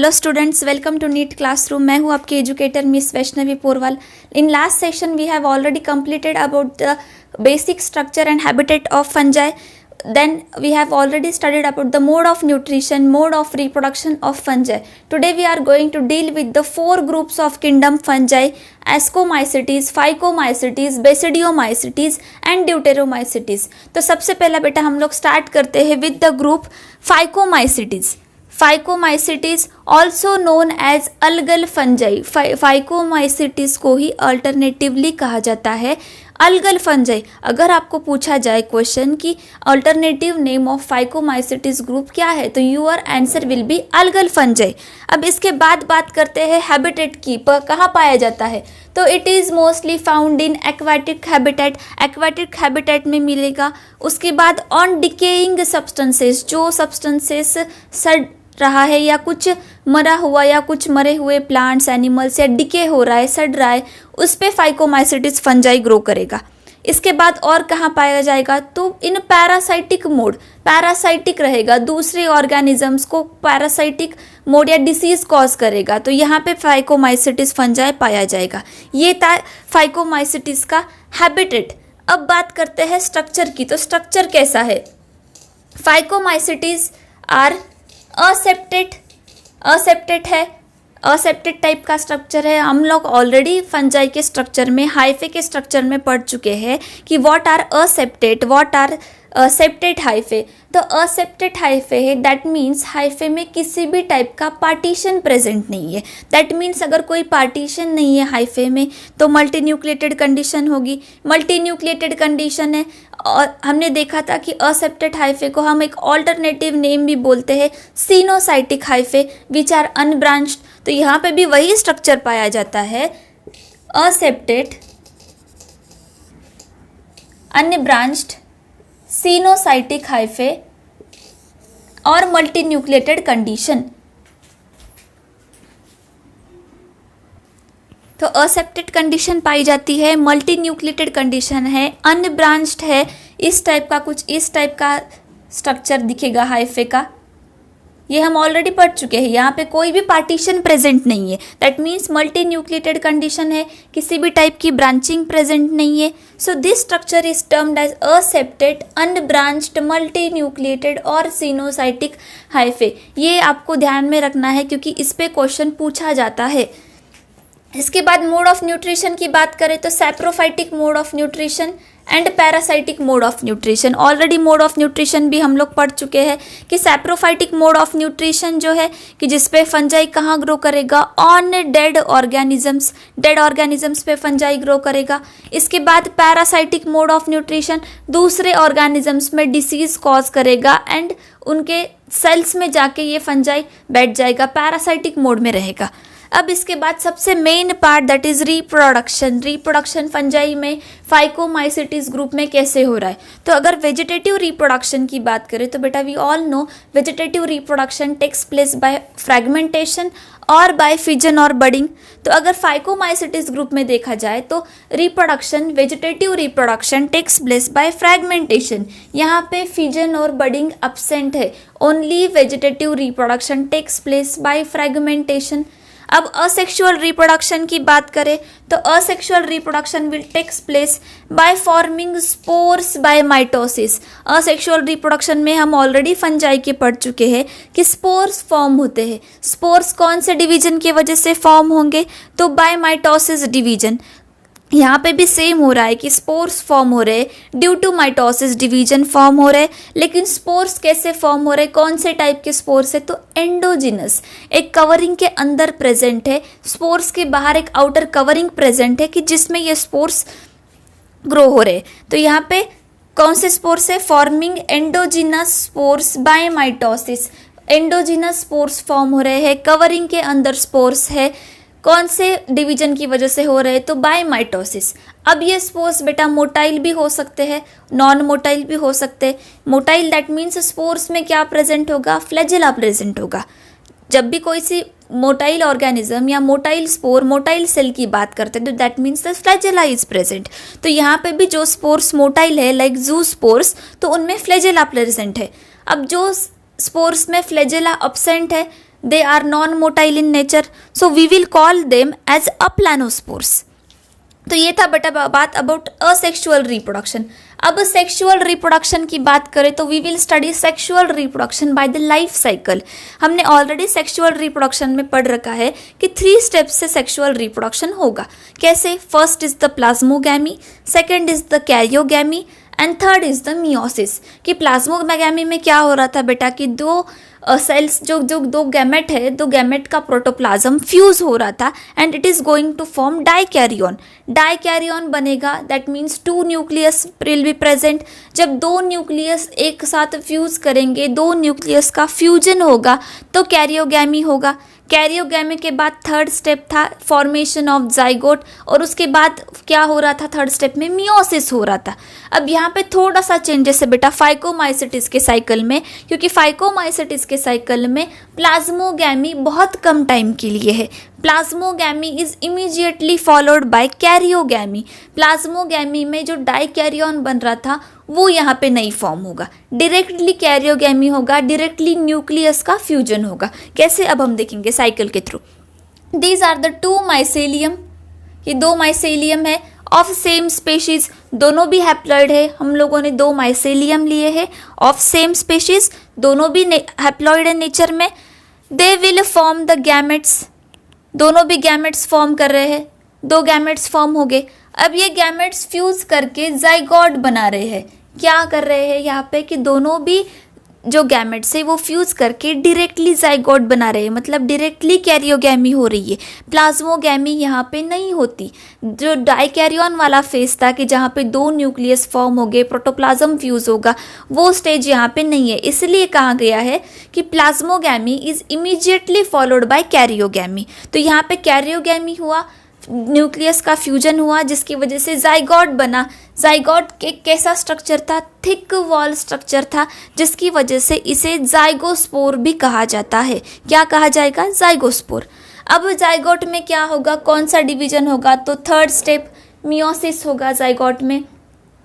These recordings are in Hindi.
Hello students, welcome to NEET classroom. मैं हूं आपकी educator miss Vaishnavi Porwal. In last session we have already completed about the basic structure and habitat of fungi. Then we have already studied about the mode of nutrition, mode of reproduction of fungi. Today we are going to deal with the four groups of kingdom fungi: Ascomycetes, Phycomycetes, Basidiomycetes and Deuteromycetes. तो सबसे पहला बेटा हम लोग स्टार्ट करते हैं with the group Phycomycetes. Phycomycetes also known as algal fungi. Phycomycetes को ही अल्टरनेटिवली कहा जाता है अलगल फंजाई। अगर आपको पूछा जाए क्वेश्चन कि alternative name of phycomycetes group क्या है, तो your answer will be algal fungi. अब इसके बाद बात करते हैं हैबिटेट की, कहाँ पाया जाता है, तो it is mostly found in aquatic habitat. Aquatic habitat में मिलेगा। उसके बाद ऑन डिकेइंग सब्सटेंसेस, जो सब्सटेंसेस सड़ रहा है या कुछ मरा हुआ या कुछ मरे हुए प्लांट्स एनिमल्स या डिके हो रहा है, सड़ रहा है, उस पे फाइकोमाइसिटीज फंजाई ग्रो करेगा। इसके बाद और कहाँ पाया जाएगा, तो इन पैरासाइटिक मोड, पैरासाइटिक रहेगा, दूसरे ऑर्गेनिजम्स को पैरासाइटिक मोड या डिसीज कॉज करेगा, तो यहाँ पे फाइकोमाइसिटीज फंजाई पाया जाएगा। ये था फाइकोमाइसिटीज का हैबिटेट। अब बात करते हैं स्ट्रक्चर की, तो स्ट्रक्चर कैसा है। फाइकोमाइसिटीज आर असेप्टेट है, असेप्टेड टाइप का स्ट्रक्चर है। हम लोग ऑलरेडी फंजाई के स्ट्रक्चर में, हाइफे के स्ट्रक्चर में पढ़ चुके हैं कि what are aseptate, what are septate hyphae. तो असेप्टेड हाइफे है, दैट मीन्स हाइफे में किसी भी टाइप का पार्टीशन प्रेजेंट नहीं है। दैट मीन्स अगर कोई पार्टीशन नहीं है हाइफे में तो मल्टी न्यूक्लिएटेड कंडीशन होगी। मल्टी न्यूक्लिएटेड कंडीशन है, और हमने देखा था कि असेप्टेड हाइफे को हम एक ऑल्टरनेटिव नेम भी बोलते हैं coenocytic hyphae which are unbranched. तो यहाँ पे भी वही स्ट्रक्चर पाया जाता है, असेप्टेड अनब्रांच्ड सिनोसाइटिक हाइफे और मल्टी न्यूक्लिएटेड कंडीशन। तो असेप्टेड कंडीशन पाई जाती है, मल्टी न्यूक्लिएटेड कंडीशन है, अनब्रांच्ड है, इस टाइप का कुछ इस टाइप का स्ट्रक्चर दिखेगा हाइफे का। ये हम ऑलरेडी पढ़ चुके हैं। यहाँ पे कोई भी पार्टीशन प्रेजेंट नहीं है, that means multinucleated condition है, किसी भी टाइप की ब्रांचिंग प्रेजेंट नहीं है। So this structure is termed as aseptate unbranched multinucleated और सिनोसाइटिक हाइफे। ये आपको ध्यान में रखना है क्योंकि इस पे क्वेश्चन पूछा जाता है। इसके बाद मोड ऑफ न्यूट्रिशन की बात करें तो saprophytic mode of nutrition and parasitic mode of nutrition. Already mode of nutrition भी हम लोग पढ़ चुके हैं कि सैप्रोफाइटिक मोड ऑफ न्यूट्रिशन जो है कि जिसपे फंजाई कहाँ ग्रो करेगा, on dead organisms, dead organisms पे फंजाई ग्रो करेगा। इसके बाद पैरासाइटिक मोड ऑफ न्यूट्रिशन दूसरे ऑर्गेनिजम्स में डिसीज कॉज करेगा एंड उनके सेल्स में जाके ये फंजाई बैठ जाएगा, पैरासाइटिक मोड में रहेगा। अब इसके बाद सबसे main part that is reproduction. Reproduction fungi में फाइकोमाइसिटीज ग्रुप में कैसे हो रहा है, तो अगर वेजिटेटिव रिप्रोडक्शन की बात करें तो बेटा we all know vegetative reproduction takes place by fragmentation और बाय फिजन और बडिंग। तो अगर फाइकोमाइसिटीज ग्रुप में देखा जाए तो reproduction, vegetative reproduction takes place by fragmentation. यहाँ पे फिजन और बडिंग एब्सेंट है, only vegetative reproduction takes place by fragmentation. अब असेक्सुअल रिप्रोडक्शन की बात करें तो asexual reproduction will takes place by forming spores by mitosis. Asexual reproduction में हम ऑलरेडी फंजाई के पढ़ चुके हैं कि स्पोर्स फॉर्म होते हैं। स्पोर्स कौन से डिवीजन की वजह से फॉर्म होंगे, तो बाय माइटोसिस डिवीजन। यहाँ पे भी सेम हो रहा है कि स्पोर्स फॉर्म हो रहे हैं due to mitosis division form हो रहे हैं। लेकिन स्पोर्स कैसे फॉर्म हो रहे हैं, कौन से टाइप के स्पोर्स है, तो एंडोजिनस, एक कवरिंग के अंदर प्रेजेंट है, स्पोर्स के बाहर एक आउटर कवरिंग प्रेजेंट है कि जिसमें ये स्पोर्स ग्रो हो रहे हैं। तो यहाँ पे कौन से स्पोर्स है, forming endogenous spores by mitosis. Endogenous spores form हो रहे हैं, कवरिंग के अंदर स्पोर्स है, कौन से डिवीजन की वजह से हो रहे हैं, तो बाय माइटोसिस। अब ये स्पोर्स बेटा मोटाइल भी हो सकते हैं, नॉन मोटाइल भी हो सकते हैं। मोटाइल दैट मीन्स स्पोर्स में क्या प्रेजेंट होगा, फ्लैजेला प्रेजेंट होगा। जब भी कोई सी मोटाइल ऑर्गेनिज्म या मोटाइल स्पोर, मोटाइल सेल की बात करते हैं तो that means the flagella is present. तो यहाँ पे भी जो स्पोर्स मोटाइल है लाइक जू स्पोर्स, तो उनमें फ्लैजेला प्रेजेंट है। अब जो स्पोर्स में फ्लैजेला एब्सेंट है they are non-motile in nature, so we will call them as aplanospores. तो ये था बेटा बात अबाउट असेक्सुअल रिप्रोडक्शन। अब सेक्सुअल रिप्रोडक्शन की बात करें तो we will study sexual reproduction by the life cycle. हमने ऑलरेडी सेक्सुअल रिप्रोडक्शन में पढ़ रखा है कि 3 स्टेप्स से सेक्सुअल रिप्रोडक्शन होगा। कैसे? First is the plasmogamy, second is the karyogamy and third is the meiosis. कि प्लाज्मोगैमी में क्या हो रहा था बेटा कि दो सेल्स जो दो गैमेट है, दो गैमेट का प्रोटोप्लाज्म फ्यूज हो रहा था and it is going to form dikaryon. Dikaryon बनेगा, that means 2 nucleus will be present. जब 2 न्यूक्लियस एक साथ फ्यूज करेंगे, 2 न्यूक्लियस का फ्यूजन होगा तो कैरियोगैमी होगा। कैरियोगैमी के बाद थर्ड स्टेप था फॉर्मेशन ऑफ जाइगोट, और उसके बाद क्या हो रहा था थर्ड स्टेप में? मियोसिस हो रहा था। अब यहाँ पे थोड़ा सा चेंजेस है बेटा फाइकोमाइसिटिस के साइकिल में, क्योंकि फाइकोमाइसिटिस के साइकिल में प्लाज्मोगैमी बहुत कम टाइम के लिए है। Plasmogamy is immediately followed by karyogamy. Plasmogamy में जो डाइकैरियन बन रहा था वो यहाँ पे नहीं फॉर्म होगा, डायरेक्टली कैरियोगैमी होगा, डायरेक्टली न्यूक्लियस का फ्यूजन होगा। कैसे? अब हम देखेंगे साइकिल के through. These are the 2 mycelium, ये 2 माइसेलियम है ऑफ सेम स्पेशीज, दोनों भी हैप्लॉइड है। हम लोगों ने 2 माइसेलियम लिए हैं ऑफ सेम स्पेशीज, दोनों भी हैप्लॉइड है नेचर में। They will form the gametes, दोनों भी गैमेट्स फॉर्म कर रहे हैं, 2 गैमेट्स फॉर्म हो गए। अब ये गैमेट्स फ्यूज करके जाइगोट बना रहे हैं। क्या कर रहे हैं यहाँ पे कि दोनों भी जो गैमेट्स है वो फ्यूज करके डायरेक्टली जाइगोट बना रहे हैं, मतलब डायरेक्टली कैरियोगैमी हो रही है। प्लाज्मोगैमी यहाँ पे नहीं होती। जो डाइकैरियन वाला फेज था कि जहाँ पे 2 न्यूक्लियस फॉर्म हो गए, प्रोटोप्लाज्म फ्यूज होगा, वो स्टेज यहाँ पे नहीं है। इसलिए कहा गया है कि plasmogamy is immediately followed by karyogamy. तो यहाँ पे कैरियोगैमी हुआ, न्यूक्लियस का फ्यूजन हुआ, जिसकी वजह से जाइगोट बना। जाइगोट के कैसा स्ट्रक्चर था? थिक वॉल स्ट्रक्चर था, जिसकी वजह से इसे जाइगोस्पोर भी कहा जाता है। क्या कहा जाएगा? जाइगोस्पोर। अब जाइगोट में क्या होगा, कौन सा डिवीजन होगा? तो थर्ड स्टेप मियोसिस होगा जाइगोट में,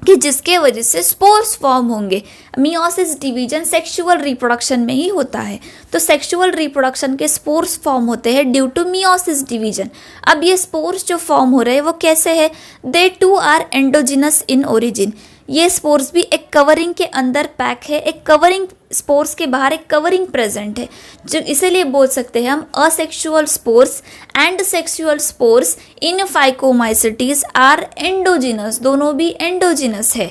कि जिसके वजह से स्पोर्स फॉर्म होंगे। मियोसिस डिवीजन सेक्सुअल रिप्रोडक्शन में ही होता है, तो सेक्सुअल रिप्रोडक्शन के स्पोर्स फॉर्म होते हैं ड्यू टू मियोसिस डिवीजन। अब ये स्पोर्स जो फॉर्म हो रहे हैं वो कैसे है? They too are endogenous in origin. ये स्पोर्स भी एक कवरिंग के अंदर पैक है, एक कवरिंग, स्पोर्स के बाहर एक कवरिंग प्रेजेंट है, जो इसीलिए बोल सकते हैं हम asexual spores and sexual spores in phycomycetes are endogenous, दोनों भी एंडोजिनस है।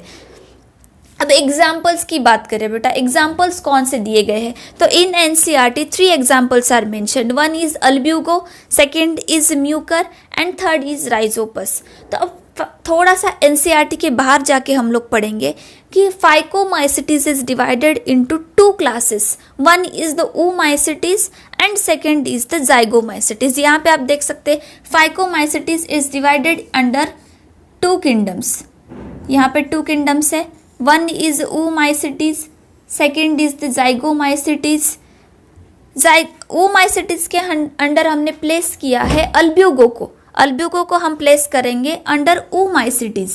अब एग्जाम्पल्स की बात करें बेटा, एग्जाम्पल्स कौन से दिए गए हैं? तो in NCERT 3 examples are mentioned. 1 is Albugo, second is Mucor and third is Rhizopus. तो अब थोड़ा सा एनसीईआरटी के बाहर जाके हम लोग पढ़ेंगे कि phycomycetes is divided into 2 classes. 1 is the oomaisities and second is the zygomaicities। यहाँ पे आप देख सकते हैं phycomycetes is divided under 2 kingdoms. यहाँ पे 2 किंगडम्स है, 1 is oomaicities, second is the zygomaicities। oomaicities के अंडर हमने प्लेस किया है अल्ब्यूगो को, अल्ब्यूगो को हम प्लेस करेंगे अंडर oomaicities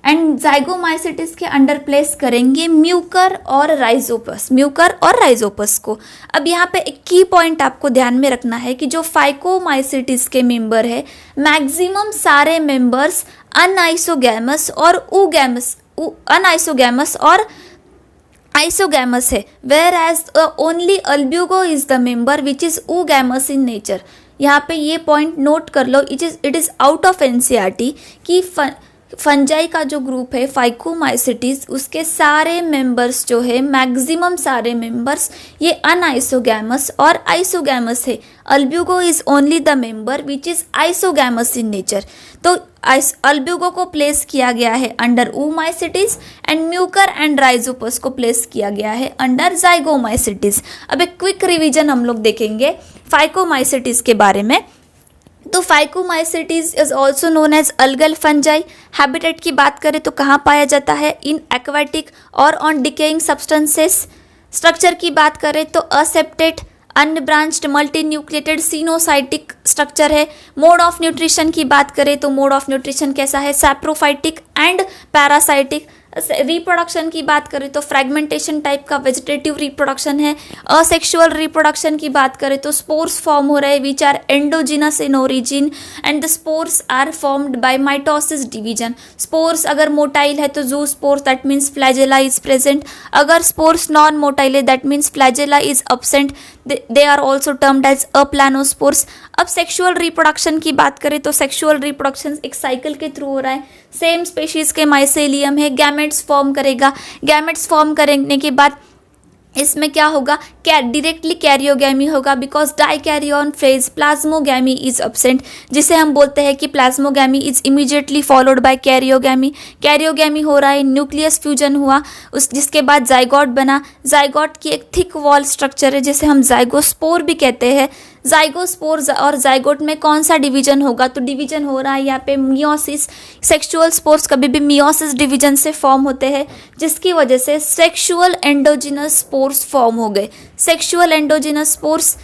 एंड जाइगोमाइसिटिस के अंडर प्लेस करेंगे म्यूकर और राइजोपस, म्यूकर और राइजोपस को। अब यहाँ पे एक की पॉइंट आपको ध्यान में रखना है कि जो फाइकोमाइसिटिस के मेंबर है, मैक्सिमम सारे मेंबर्स अनआइसोगैमस और अनआइसोगैमस और आइसोगैमस है, whereas only Albugo is the member which is oogamous in nature. यहाँ पे ये पॉइंट नोट कर लो, it is out of NCERT कि फंजाई का जो ग्रुप है फाइकोमाइसिटीज, उसके सारे मेंबर्स जो है, मैक्सिमम सारे मेंबर्स ये अनआइसोगैमस और आइसोगैमस है। Albugo is only the member which is isogamous in nature. तो अल्ब्यूगो को प्लेस किया गया है under oomaicities and Mucor and Rhizopus को प्लेस किया गया है अंडर zygomaicities। अब एक क्विक रिवीजन हम लोग देखेंगे फाइकोमाइसिटीज के बारे में। तो phycomycetes is also known as algal fungi. Habitat की बात करें तो कहाँ पाया जाता है? इन एक्वाटिक और ऑन डिकेइंग सब्सटेंसेस। स्ट्रक्चर की बात करें तो aseptate, unbranched, multinucleated, coenocytic structure है। मोड ऑफ न्यूट्रिशन की बात करें तो मोड ऑफ न्यूट्रिशन कैसा है? Saprophytic and parasitic. रिप्रोडक्शन की बात करें तो फ्रेगमेंटेशन टाइप का वेजिटेटिव रिप्रोडक्शन है। असेक्सुअल रिप्रोडक्शन की बात करें तो स्पोर्स फॉर्म हो रहे which are endogenous in origin and the spores are formed by mitosis division. Spores अगर मोटाइल है तो zoospores that means flagella is present, अगर स्पोर्स नॉन मोटाइल है that means flagella is absent, they are also termed as aplanospores. अब सेक्सुअल रिप्रोडक्शन की बात करें तो सेक्सुअल रिप्रोडक्शन एक साइकिल के थ्रू हो रहा है। सेम स्पेशीज के माइसेलियम है, गैमेट्स फॉर्म करेगा, गैमेट्स फॉर्म करने के बाद इसमें क्या होगा, क्या डायरेक्टली कैरियोगैमी होगा because dikaryon phase plasmogamy is absent, जिसे हम बोलते हैं कि plasmogamy is immediately followed by karyogamy. Karyogamy हो रहा है, न्यूक्लियस फ्यूजन हुआ, उस जिसके बाद जाइगोट बना। जाइगोट की एक थिक वॉल स्ट्रक्चर है जिसे हम जाइगोस्पोर भी कहते हैं। जाइगोस्पोर और जाइगोट में कौन सा डिवीजन होगा, तो डिवीजन हो रहा है यहाँ पे मियोसिस। सेक्सुअल स्पोर्स कभी भी मियोसिस डिवीजन से फॉर्म होते हैं जिसकी वजह से सेक्सुअल एंडोजिनस स्पोर्स फॉर्म हो गए। सेक्सुअल एंडोजिनस स्पोर्स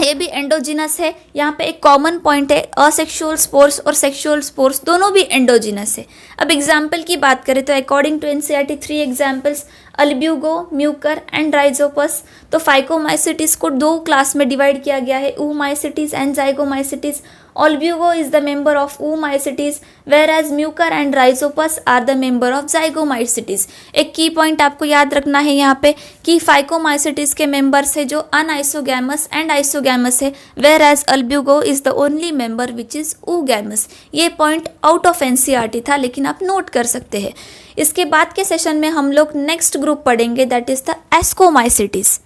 ये भी एंडोजिनस है। यहाँ पे एक कॉमन पॉइंट है, असेक्सुअल स्पोर्स और सेक्सुअल स्पोर्स दोनों भी एंडोजिनस है। अब एग्जाम्पल की बात करें तो according to NCERT 3 examples Albugo, Mucor and Rhizopus. तो फाइकोमाइसिटिस को 2 क्लास में डिवाइड किया गया है, oomaisites एंड zygomycetes. Olbugo is the member of oomaisites whereas mucor and rhizopus are the member of zygomycetes। एक की पॉइंट आपको याद रखना है यहाँ पे कि फाइकोमाइसिटिस के मेंबर्स है जो अनआइसोगैमस एंड आइसोगैमस है, whereas Olbugo is the only member which is oogamous। ये पॉइंट आउट ऑफ एनसीईआरटी था लेकिन आप नोट कर सकते हैं। इसके बाद के सेशन में हम लोग नेक्स्ट ग्रुप पढ़ेंगे दैट इज द एस्कोमाइसिटिस।